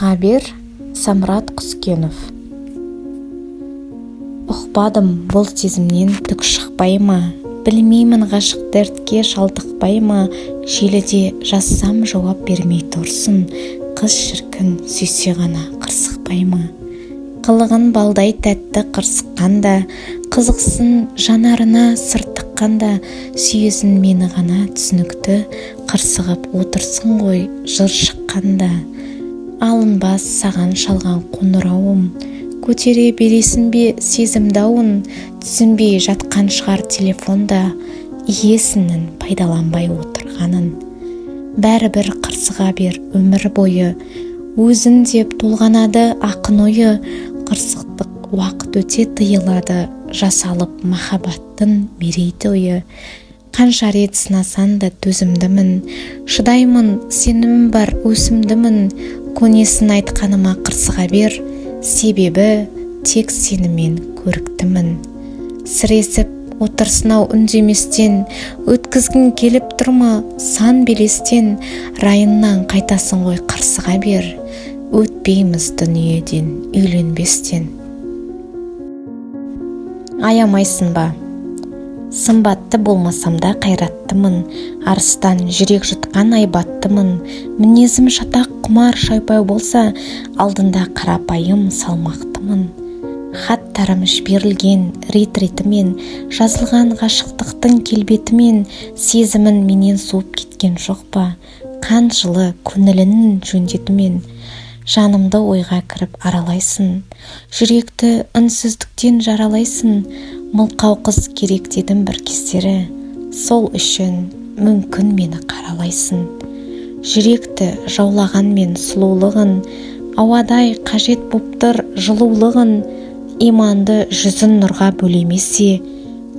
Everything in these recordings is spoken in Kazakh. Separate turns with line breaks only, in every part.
Қырсыға бер, Самрат Құскенов. Ұқпадым, бұл сезімнен түк шықпай ма? Білмеймін, ғашық дертке шалдықпай ма? Желіде жазсам жауап бермей тұрсын. Қыз шіркін сүйсе ғана қырсықпай ма? Қылығын балдай тәтті қырсыққанда, қызықсын жанарына сыр тыққанда, сүйесін мені ғана түсінікті қырсығып отырсын ғой жыр шыққанда. Алынбас саған шалған қоңырауым, көтере бересің бе сезімдауын, түсінбей жатқан шығар телефонда иесінің пайдаланбай отырғанын. Бәрібір қырсыға бер өмір бойы, өзін деп толғанады ақын ойы. Қырсықтық уақыт өте тыйылады, жасалып махаббаттың мерейтойы. Қанша рет сынасан да төзімдімін, шыдаймын, сенімім бар өсімдімін. Көнесін айтқаныма қырсыға бер, себебі тек сенімен көріктімін. Сіресіп отырсынау үндеместен, өткізгін келіп тұрма сан белестен. Райынан қайтасын ғой қырсыға бер, өтпейміз дүниеден үйленбестен. Аямайсын ба? Сымбатты болмасам да қайраттымын, арыстан жүрек жұтқан айбаттымын. Мінезім шатақ құмар шайпау болса, алдында қарапайым салмақтымын. Хаттарым жіберілген рет-ретімен, жазылған ғашықтықтың келбетімен, сезімін менен суып кеткен жоқ па? Қан жылы көңілінің жөндетімен, жанымды ойға кіріп аралайсың, жүректі үнсіздіктен жаралайсың. Мылқау қыз керек дедім бір кездері, сол үшін мүмкін мені қаралайсың. Жүректі жаулағанмен сұлулығын, ауадай қажет боптыр жылулығын. Иманды жүзін нұрға бөлемесе,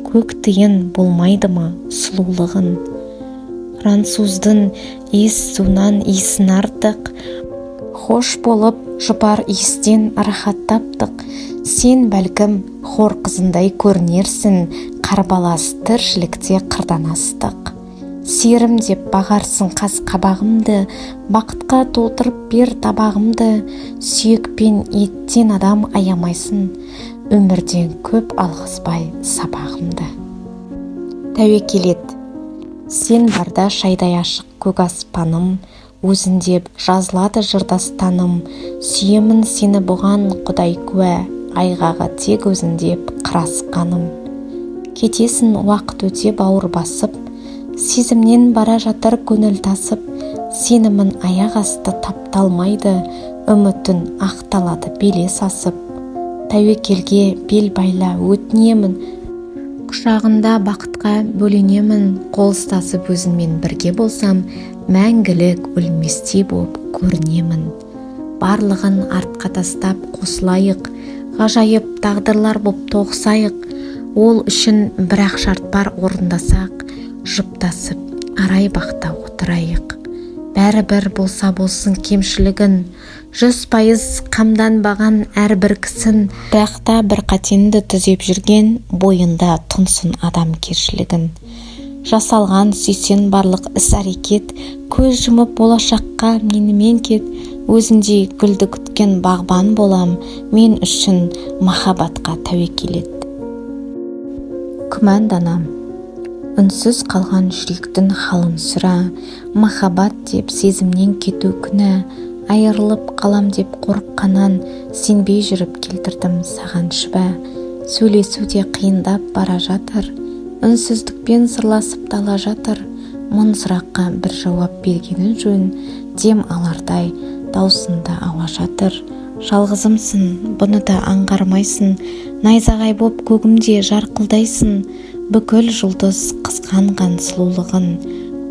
көк тиын болмайды ма сұлулығын? Француздың иіс суынан иісін артық, хош болып жұпар иістен рахаттаптық. Сен бәлкім хор қызындай көрінерсің, қарбалас тіршілікте қырдан астық. Серім деп бағарсың қас қабағымды, бақытқа толтырып бер табағымды. Сүйек пен еттен адам аямайсың, өмірден көп алғызбай сабағымды. Тәуекел ет, сен барда шайдай ашық көк аспаным, өзіндеп жазылады жырдастаным. Сүйемін сені бұған құдай куә, айғағы тек өзіндеп қырасқаным. Кетесің уақыт өте бауыр басып, сезімнен бара жатыр көңіл тасып. Сенімін аяқ асты тапталмайды, үмітін ақталады беле сасып. Тәуекелге бел байла өтінемін, құшағында бақытқа бөленемін. Қол ұстасып өзіңмен бірге болсам, мәңгілік өлместей боп көрінемін. Барлығын артқа тастап қосылайық, ғажайып тағдырлар боп тоғысайық. Ол үшін бірақ шарт бар орындасақ, жұптасып арай бақта отырайық. Бәрібір болса болсын кемшілігін, 100% қамданбаған әрбір кісін. Бірақта бір қатенді түзеп жүрген, бойында тұнсын адамгершілігін. Жасалған сүйсен барлық іс-әрекет, көз жұмып болашаққа менімен кет. Өзіндей гүлді күткен бағбан болам, мен үшін махаббатқа тәуекел ет. Күмәнданам, үнсіз қалған жүректің халын сұра. Махаббат деп сезімнен кету күнә, айырылып қалам деп қорыққанан, сенбей жүріп келтірдім саған шүбә. Сөйлесуде қиындап бара жатыр, үнсіздікпен сырласып дала жатыр. Мың сұраққа бір жауап бергенін жөн, дем алардай даусында ауа жатыр. Жалғызымсың, бұны да аңғармайсың, найзағай боп көгімде жарқылдайсың. Бүкіл жұлдыз қызғанған сұлулығын,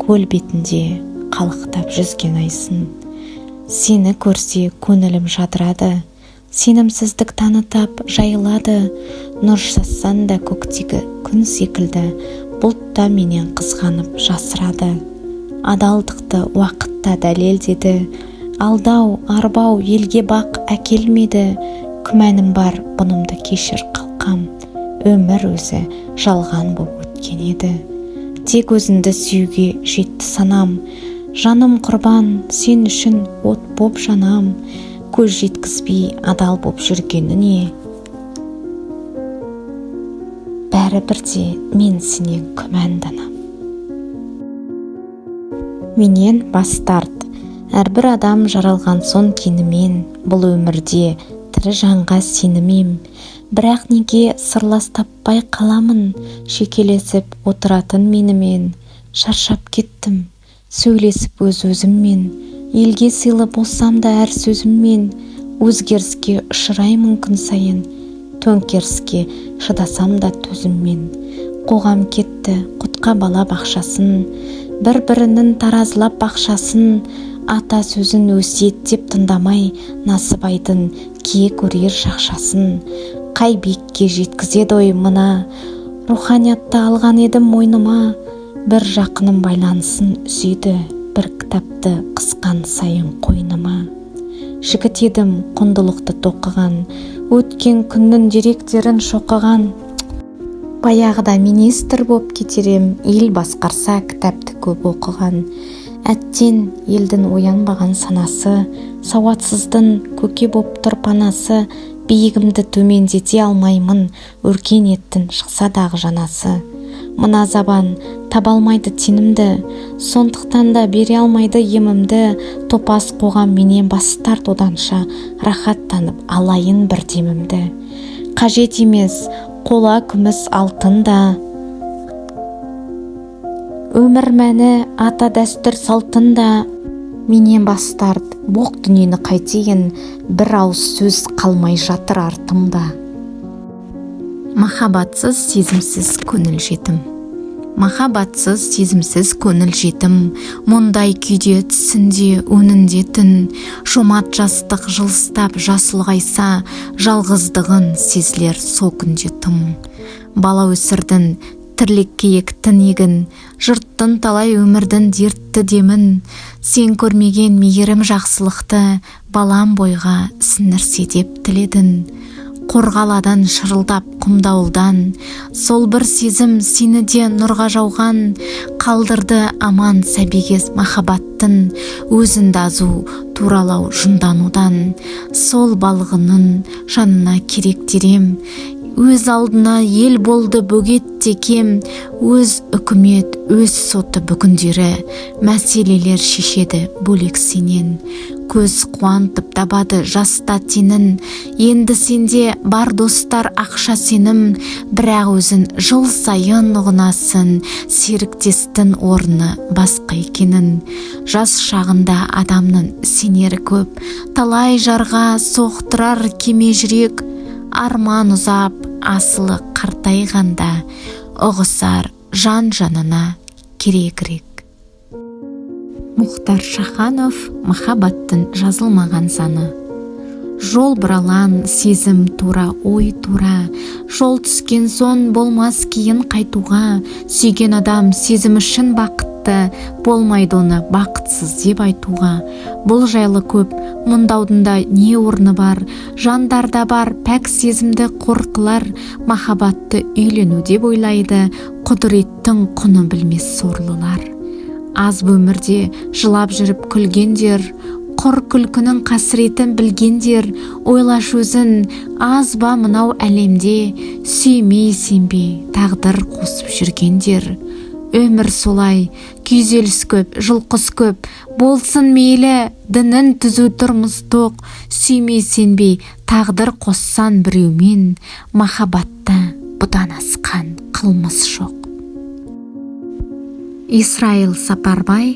көл бетінде қалықтап жүзген айсың. Сені көрсе көңілім жадырады, сенімсіздік танытап жайылады. Нұр шашсан да көктегі күн секілді, бұлтта менен қызғанып жасырады. Адалдықты уақытта дәлелдеді, алдау, арбау елге бақ әкелмеді. Күмәнім бар, бұнымды кешір қалқам, өмір өзі жалған боп өткен еді. Тек өзіңді сүюге жетті санам, жаным құрбан, сен үшін от боп жанам. көз жеткізбей адал боп жүргеніне. Бәрібірде мен сенен күмәнданам. Менен бас тарт, әрбір адам жаралған сон кенімен, бұл өмірде тірі жанға сенімем. Бірақ неге сырлас таппай қаламын, шекелесіп отыратын менімен. Шаршап кеттім, сөйлесіп өз-өзіммен, елге сыйлы болсам да әр сөзіммен. Өзгеріске ұшыраймын күн сайын, төңкеріске шыдасам да төзіммен. Қоғам кетті құтқа бала бақшасын, бір-бірінің таразылап бақшасын. Ата сөзін өсиет деп тыңдамай, Насыбайдың кие көрер шақшасын. Қай биікке жеткізеді ой мына, руханиятты алған едім мойныма. Бір жақыным байланысын үзеді, бір кітапты қысқан сайын қойныма. Жігіт едім құндылықты тоқыған, өткен күннің деректерін шоқыған. Баяғыда министр боп кетерем, ел басқарса кітапты көп оқыған. Әттен елдің оянбаған санасы, сауатсыздың көке боп тұр панасы. Биігімді төмендете алмаймын, өркениеттің шықса дағы жанасы. Мына забан таба алмайды тенімді, сондықтан да бере алмайды емімді. Топас қоғам менен бас тарт оданша, рахаттанып алайын бір демімді. Қажет емес қола күміс алтын да, өмір мәні ата дәстүр салтын да. Менен бас тарт, боқ дүниені қайтейін, бір ауыз сөз қалмай жатыр артымда. Махаббатсыз сезімсіз көңіл жетім. Махаббатсыз сезімсіз көңіл жетім, мұндай күйде түсінде өнінде түн. Жомарт жастық жылыстап жас ұлғайса, жалғыздығын сезілер со күнде тым. Бала өсірдің тірлікке ектін егін, жұрттың талай өмірдің дертті демін. Сен көрмеген мейірім жақсылықты, балам бойға сіңірсе деп тіледің. Қорғаладан шырылдап құмдауылдан, сол бір сезім сені де нұрға жауған. Қалдырды аман сәбегез махаббаттың, өзін дазу туралау жынданудан. Сол балғының жанына керек дерем, өз алдына ел болды бөгет те кем. Өз үкімет, өз соты бүгіндері, мәселелер шешеді бөлек сенен. Көз қуантып табады жаста тенін, енді сенде бар достар ақша сенім. Бірақ өзін жыл сайын ұғынасың, серіктестің орны басқа екенін. Жас шағында адамның сенері көп, талай жарға соқтырар кеме жүрек. Арман ұзап, асылы қартайғанда, ұғысар жан жанына керегірек. Мұхтар Шаханов, махаббаттың жазылмаған заңы. Жол бұралан, сезім тура, ой тура. Жол түскен сон болмас кейін қайтуға. Сүйген адам сезім үшін бақытты, болмайды оны бақытсыз деп айтуға. Бұл жайлы көп мұндаудында не орны бар. Жандарда бар пәк сезімді қорқылар. Махаббатты үйлену деп ойлайды, құдіреттің құны білмес сорлылар. Аз өмірде жылап жүріп күлгендер, құр күлкінің қасіретін білгендер. Ойлаш өзін, аз ба мынау әлемде, сүймей сенбей тағдыр қосып жүргендер. Өмір солай, күйзеліс көп, жылқыс көп, болсын мейлі, дінін түзу тұрмыс тоқ. Сүймей сенбей тағдыр қоссан біреумен, махаббатта бұдан асқан қылмыс жоқ. Исраил Сапарбай,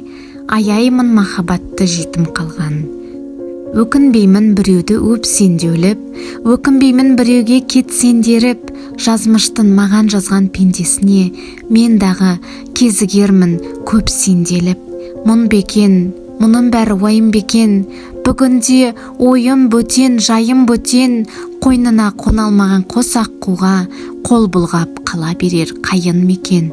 аяймын махаббатты жетім қалған. Өкінбеймін біреуді өпсен өліп, өкінбеймін біреуге кетсен деріп. Жазмыштың маған жазған пендесіне, мен дағы кезігермін көп сенделіп. Мұн бекен, мұның бәрі уайым бекен, бүгінде ойым бөтен, жайым бөтен. Қойнына қоналмаған қос аққуға, қол бұлғап қала берер қайын мекен.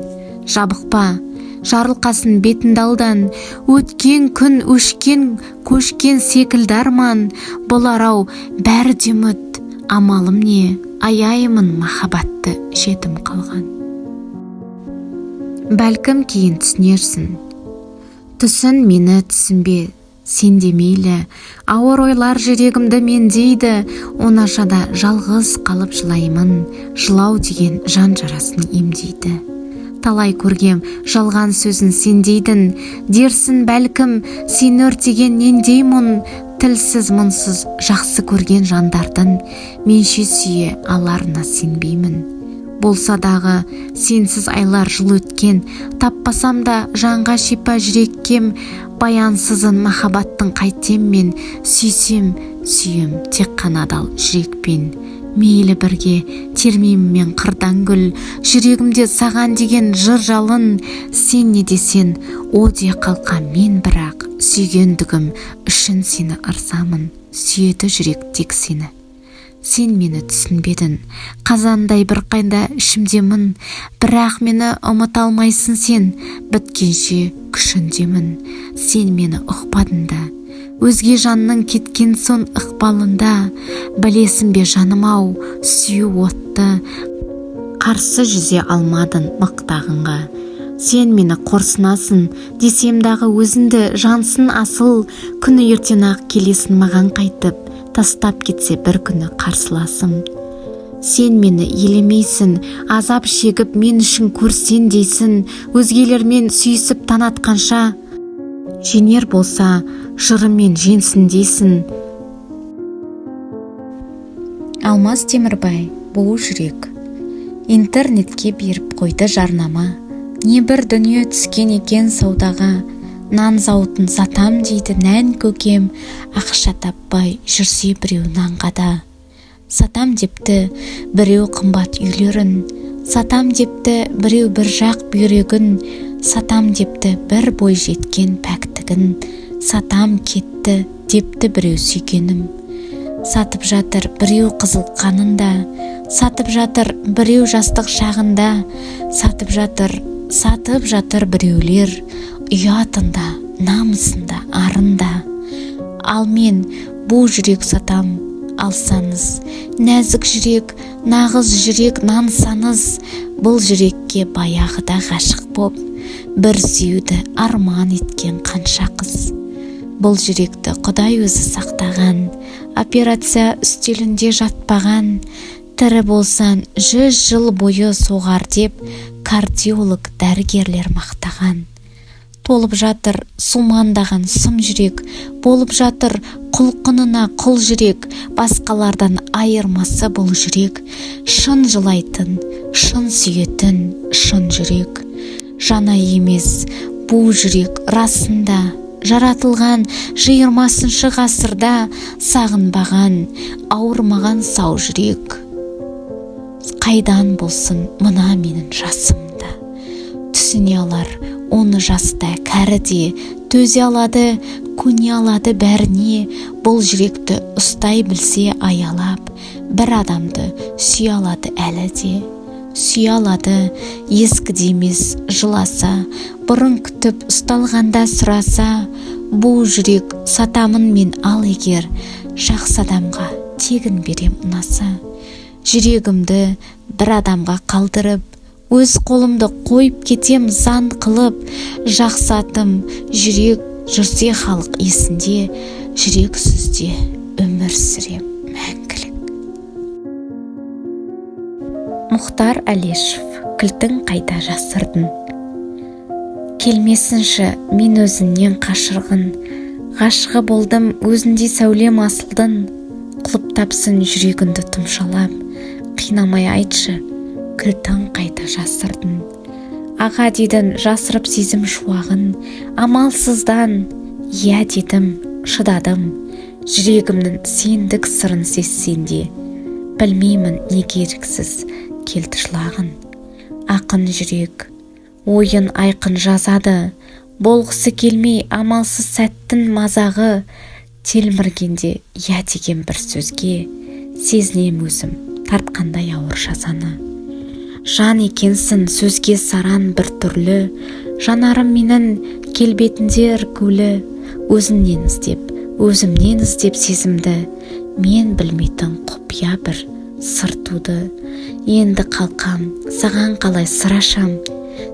Жабықпа, жарылқасын бетінді алдан, өткен күн өшкен, көшкен секілді арман. Бұл арау бәрі де үміт, амалым не, аяймын махаббатты жетім қалған. Бәлкім кейін түсінерсің, түсін мені түсінбе, сен де мейлі. Ауыр ойлар жүрегімді мендейді, оңашада жалғыз қалып жылаймын. Жылау деген жан жарасын емдейді. Талай көргем жалған сөзін сендейдің, дерсін бәлкім сен өртеген нендеймін. Тілсіз мұнсыз жақсы көрген жандардың менше сүйе аларына сенбеймін. Болса дағы сенсіз айлар жыл өткен, таппасам да жанға шипа жүреккем. Баянсызын махаббаттың қайтем мен, сүйсем сүйем тек қана адал жүрекпен. Мейлі бірге термеймін қырдан гүл, жүрегімде саған деген жыр жалын. Сен не десен о де қалқа мен, бірақ сүйгендігім үшін сені ырзамын. Сүйеді жүрек тек сені. Сен мені түсінбедің, қазандай бір қайда ішімдемін, бірақ мені ұмыта алмайсың сен, біткенше күшіндемін. Сен мені ұқпадың да, өзге жанның кеткен сон ықпалында. Білесің бе жаным-ау, сүю отты, қарсы жүзе алмадың мықтағынға. Сен мені қорсынасың десемдағы өзіңді жансың асыл. Күні ертең-ақ келесің маған қайтып, тастап кетсе бір күні қарсыласым. Сен мені елемейсің, азап шегіп мен үшін көрсен дейсің. Өзгелермен сүйісіп танатқанша, женер болса жырымен женсін дейсің. Алмаз Темірбай, бұл жүрек. Интернетке беріп қойды жарнама. Не бір дүние түскен екен саудаға. Нан зауытын сатам дейді нән көкем, ақша таппай жүрсе біреу нанғада. Сатам депті біреу қымбат үйлерін, сатам депті біреу бір жақ бүйрегін, сатам депті бір бой жеткен пәктігін, сатам кетті депті біреу сүйгенім. Сатып жатыр біреу қызыл қанында, сатып жатыр біреу жастық шағында, сатып жатыр біреулер ұятында, намысында, арында. Ал мен бұл жүрек сатам, алсаңыз. Нәзік жүрек, нағыз жүрек нансаңыз. Бұл жүрекке баяғыда ғашық боп, бір сүюді арман еткен қанша қыз. Бұл жүректі Құдай өзі сақтаған, операция үстелінде жатпаған. Тірі болсан 100 жыл бойы соғар деп кардиолог дәрігерлер мақтаған. Толып жатыр сумаңдаған сым жүрек, болып жатыр құлқынына құл жүрек. Басқалардан айырмасы бұл жүрек, шын жылайтын, шын сүйетін, шын жүрек. Жана емес бұл жүрек расында, жаратылған 20 ғасырда, сағынбаған, ауырмаған сау жүрек. Қайдан болсын мына менің жасымда, түсіне алар оны жаста кәріде, төзе алады, көне алады бәріне. Бұл жүректі ұстай білсе аялап, бір адамды сүй алады әлі де. Сүй алады ескіде емес жыласа, бұрын күтіп ұсталғанда сұраса. Бұл жүрек сатамын мен ал егер, жақсы адамға тегін берем ұнаса. Жүрегімді бір адамға қалдырып, өз қолымды қойып кетем зан қылып. Жақсы атым жүрек жүрсе халық есінде, жүрек сүзде өмір сүрем мәңгілік. Мұхтар Әлешев, кілтің қайда жасырдың? Келмесінші мен өзіңнен қашырғын, ғашығы болдым өзінде сәулем асылдың. Құлыптапсың жүрегіңді тұмшалап, қинамай айтшы, кілтің қайда жасырдың? Аға дедің жасырып сезім шуағын, амалсыздан. Иә дедім, шыдадым, жүрегімнің сендік сырын сезсенде. Білмеймін неге еріксіз келді жылағын. Ақын жүрек ойын айқын жазады, болғысы келмей амалсыз сәттің мазағы. Телміргенде я деген бір сөзге, сезінем өзім тартқандай ауыр жазаны. Жан екенсің сөзге саран бір түрлі, жанарым менің келбетінде іркулі. Өзімнен іздеп сезімді, мен білмейтін құпия бір сыр туды. Енді қалқам, саған қалай сыр ашам?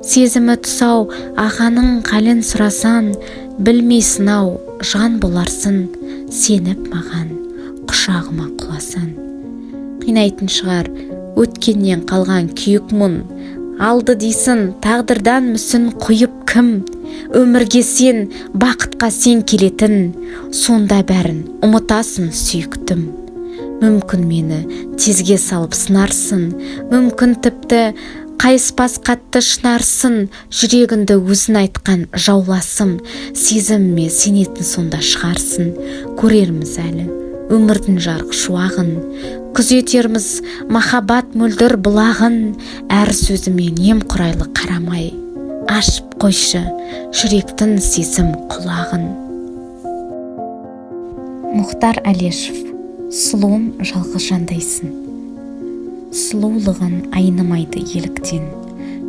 Сезімі тұсау ағаның қалін сұрасан, білмейсің ау жан боларсын, сеніп маған құшағыма құласан. Қинайтын шығар өткеннен қалған күйік мұң, алды дейсін тағдырдан мүсін құйып кім? Өмірге сен, бақытқа сен келетін, сонда бәрін ұмытасың сүйіктім. Мүмкін мені тезге салып сынарсын, мүмкін тіпті қайыспас қатты шынарсын, жүрегіңді өзін айтқан жауласым, сезіміме сенетін сонда шығарсын. Көрерміз әлі өмірдің жарық шуағын, күзетерміз махаббат мөлдір бұлағын, әр сөзіме немқұрайлы қарамай, ашып қойшы жүректің сезім құлағын. Мұхтар Әлешев. Сұлуым жалғыз жандайсың. Сұлулығын айнымайды еліктен.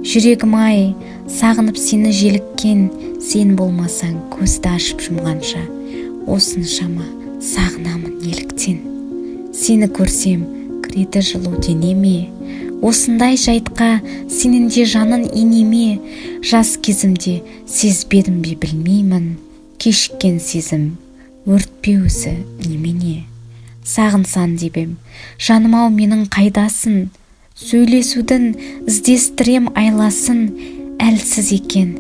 Жүрегім-ай, сағынып сені желіккен, сен болмасаң көзді ашып жұмғанша, осыншама сағынамын еліктен. Сені көрсем, кіреді жылу денеме, осындай жайтқа сенің де жанын инеме. Жас кезімде сезбедім бе білмеймін, кешіккен сезім өртпеуісі немене. Сағынсан дебем, жаным-ау менің қайдасың, сөйлесудің іздестірем айласын, әлсіз екен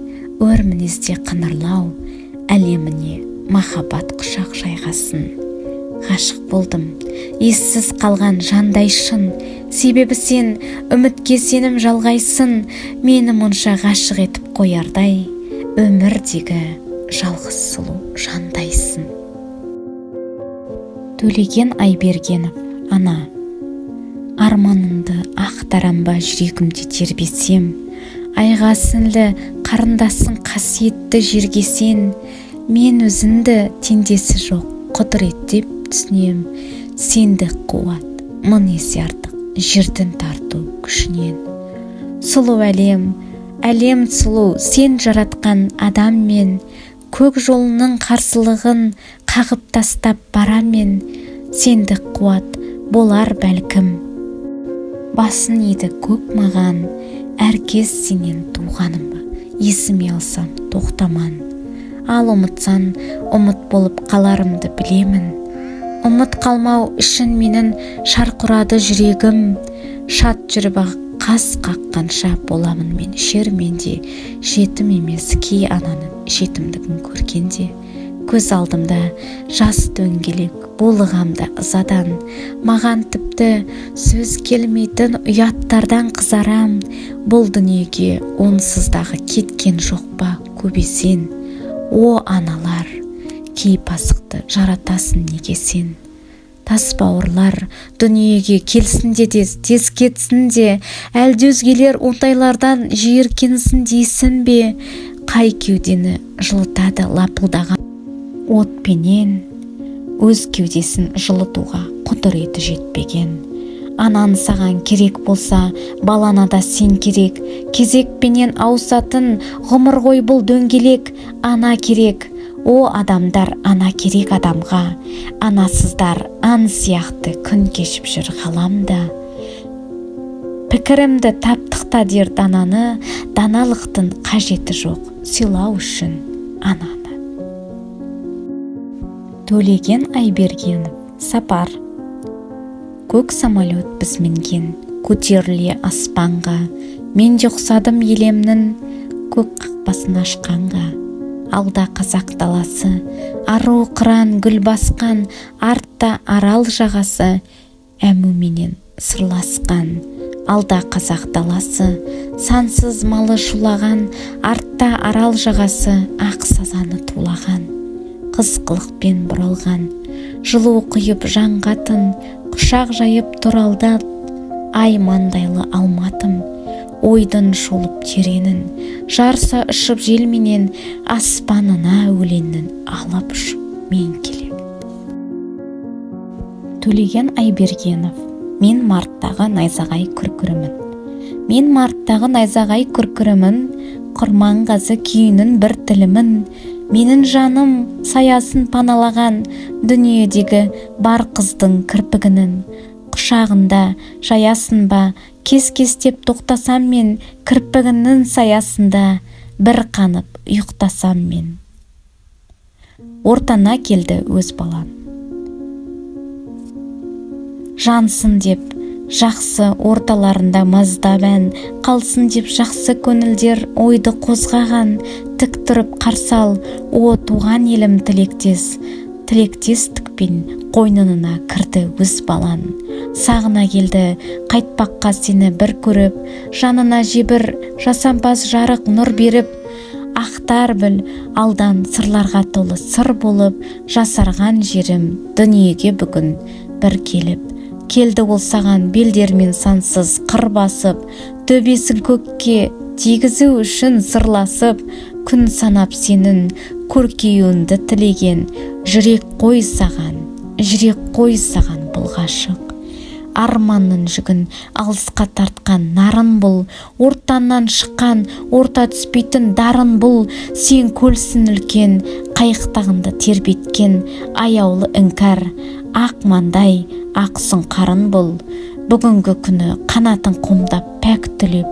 өр мінезде қыңырлау, әлеміне махаббат құшақ жайғасын. Ғашық болдым, ессіз қалған жандай шын, себебі сен үмітке сенім жалғайсың, мені мұнша ғашық етіп қоярдай, өмірдегі жалғыз сұлу жандайсың. Төлеген Айбергенов. Ана. Арманымды ақтарамба жүрегімде тербесем, айға сіңлі қарындасың қасиетті жерге сен, мен өзіңді теңдесі жоқ құдірет деп түсінем, сенді қуат мың есе артық жердің тарту күшінен. Сұлу әлем, әлем сұлу, сен жаратқан адаммен, көк жолының қарсылығын қағып тастап барамен, сенді қуат болар бәлкім. Басын еді көк маған, әркез сенен туғаным ба, есіме алсам тоқтаман. Ал ұмытсан, ұмыт болып қаларымды білемін. Ұмыт қалмау үшін менің шарқырады жүрегім. Шат жүріп қас қаққанша боламын мен шерменде, жетім емес кей ананың жетімдігін көргенде. Көз алдымда жас дөңгелек, булығамда ызадан, маған тіпті сөз келмейтін ұяттардан қызарам. Бұл дүниеге онсыздағы кеткен жоқ па көбесен? О аналар, кейіп асықты жаратасын неге сен? Тас бауырлар дүниеге келсін де тез кетсін де, әлде өзгелер оңтайлардан жиіркенсін дейсін бе? Қай кеудені жылытады лапылдаған отпенен, өз кеудесін жылытуға құдіреті жетпеген. Анаң саған керек болса, балана да сен керек, кезекпенен ауысатын ғұмыр ғой бұл дөңгелек. Ана керек, о адамдар, ана керек адамға, анасыздар аң сияқты күн кешіп жүр ғаламда. Пікірімді таптықта дер дананы, даналықтың қажеті жоқ сыйлау үшін ананы. Төлеген Айбергенов. Сапар. Көк самолет біз мінген, көтеріле аспанға, мен де ұқсадым елемнің көк қақпасын ашқанға. Алда қазақ даласы, ару қыран гүл басқан, артта арал жағасы, әмуменен сырласқан. Алда қазақ даласы, сансыз малы шулаған, артта арал жағасы, ақ сазаны тулаған. Қыз қылықпен бұралған, жылу құйып жаңғатын, құшақ жайып тұралдат, ай маңдайлы алматым, ойдың шолып теренін, жарса ұшып желменен, аспанына өлеңнің алып ұшып мен келем. Төлеген Айбергенов. Мен марттағы найзағай күркірімін. Мен марттағы найзағай күркірімін, құрманғазы күйінің бір тілімін. Менің жаным саясын паналаған, дүниедегі бар қыздың кірпігінің. Құшағында жаясын ба, кес-кестеп тоқтасам мен, кірпігінің саясында бір қанып ұйықтасам мен. ортана келді өз балан. Жансын деп жақсы орталарында маздап ән, қалсын деп жақсы көңілдер ойды қозғаған, тік тұрып қарсал, о туған елім тілектестікпен қойнына кірді өз балан. Сағына келді қайтпаққа сені бір көріп, жанына жебір жасампаз жарық нұр беріп, ақтар біл алдан сырларға толы сыр болып, жасарған жерім дүниеге бүгін бір келді ол саған белдермен сансыз қыр басып, төбесін көкке тигізу үшін сырласып, күн санап сенің көркеюіңді тілеген, жүрек қой саған бұл ғашық. Арманның жүгін алысқа тартқан нарын бұл, ортаннан шыққан орта түспейтін дарын бұл, сен көлсін үлкен қайықтағынды тербеткен аяулы іңкәр, ақ маңдай ақсын қарын бұл. Бүгінгі күні қанатын қомдап пәк түлеп,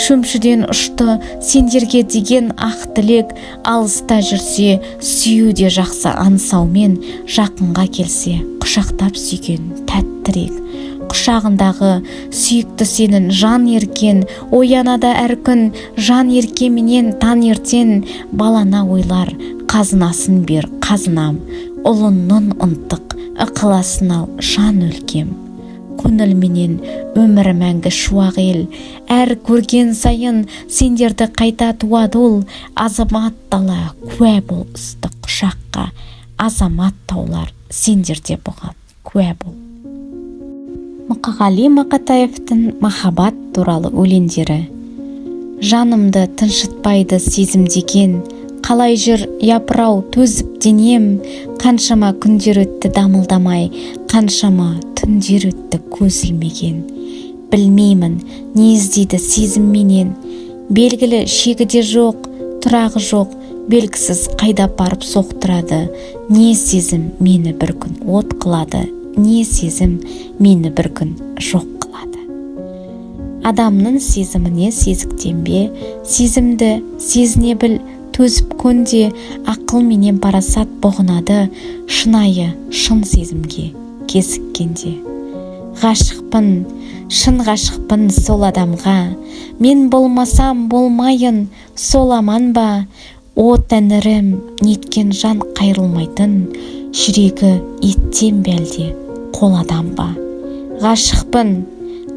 шөмшіден ұшты сендерге деген ақ тілек, алыста жүрсе сүюде жақсы аңсаумен, жақынға келсе құшақтап сүйген тәттірек. Құшағындағы сүйікті сенің жан еркен, оянада әр күн жан еркеменен таңертең, балана ойлар қазынасын бер қазынам, ұлының ынтық ықыласын ал жан өлкем. Көңілменен өмір мәңгі шуақ ел, әр көрген сайын сендерді қайта туады ол, азамат дала куә бол ыстық құшаққа, азамат таулар сендерде бұған куә бол. Мұқағали Мақатаевтың махаббат туралы өлеңдері. Жанымды тыншытпайды сезімдеген, қалай жүр япырау төзіп денем, қаншама күндер өтті дамылдамай, қаншама түндер өтті көз ілмеген. Білмеймін не іздейді сезім менен, белгілі шегіде жоқ, тұрағы жоқ, белгісіз қайда барып соқтырады. Не сезім мені бір күн от қылады, не сезім мені бір күн жоқ қылады. Адамның сезіміне сезіктенбе, сезімді сезіне біл, төзіп көнде, ақыл менен парасат бұғынады, шынайы шын сезімге кезіккенде. Ғашықпын, шын ғашықпын сол адамға, мен болмасам болмайын, сол аман ба, о тәңірім, неткен жан қайрылмайтын, жүрегі еттен бәлде қол адам ба. Ғашықпын,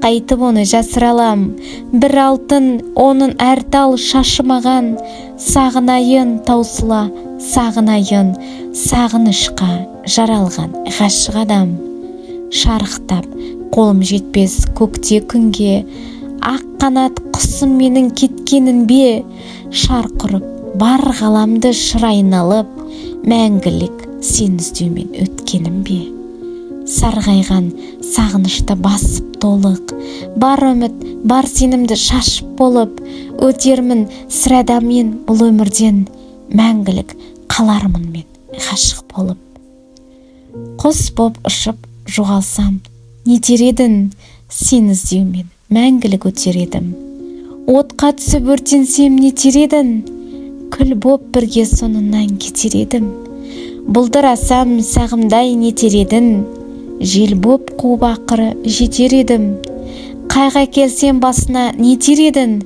қайтып оны жасыралам, бір алтын оның әр тал шашымаған, сағынайын таусыла, сағынайын сағынышқа жаралған ғашық адам. Шарықтап қолым жетпес көкте күнге, ақ қанат құсым менің кеткенін бе, шарқырып бар ғаламды шырайын алып, мәңгілік сен іздеумен өткенім бе. Сарғайған сағынышты басып толық, бар үміт, бар сенімді шашып болып, өтермін сірәдамен бұл өмірден, мәңгілік қалармын мен ғашық болып. Құс боп ұшып жоғалсам, нетер едің, сен іздеумен мәңгілік өтер едім. Отқа түсіп өртенсем нетер едің, күл боп бірге соңынан кетер едім. Бұлдырасам сағымдай нетер едің, жел боп қуып ақыры жетер едім. Қайға келсем басына нетер едің,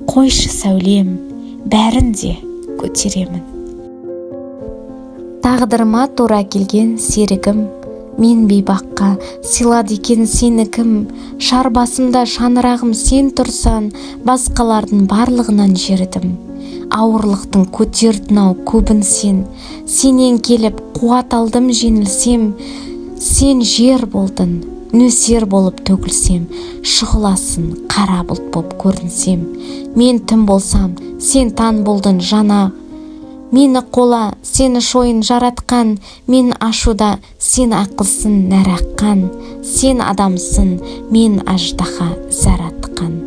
қойшы сәулем, бәрін де көтеремін. Тағдырыма тура келген серігім, мен бейбаққа сыйлады екен сені кім, шар басымда шаңырағым сен тұрсан, басқалардың барлығынан жердім. Ауырлықтың көтердің-ау көбін сенен келіп қуат алдым жеңілсем, сен жер болдың, нөсер болып төгілсем, шұғыласын қара бұлт боп көрінсем, мен түн болсам, сен таң болдың жана, мені қола, сені шойын жаратқан, мен ашуда, сен ақылсын нәраққан, сен адамсын, мен аждаха заратқан.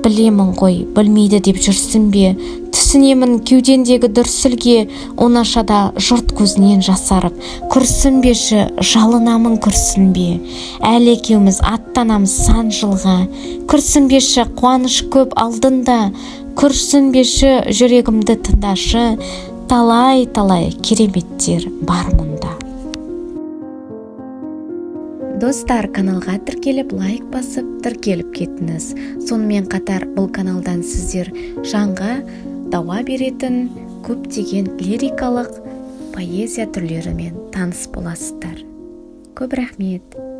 Білемін ғой, білмейді деп жүрсін бе, түсінемін кеудендегі дүрсілге, оңашада жұрт көзінен жасарып, күрсінбеші, жалынамын күрсінбе. Әлі екеуміз аттанамыз сан жылға, күрсінбеші, қуаныш көп алдында, күрсінбеші, жүрегімді тыңдашы, талай кереметтер бар мұнда. Достар, каналға тіркеліп, лайк басып, тіркеліп кетіңіз. Сонымен қатар бұл каналдан сіздер жанға дауа беретін көптеген лирикалық поэзия түрлерімен таныс боласыздар. Көп рахмет.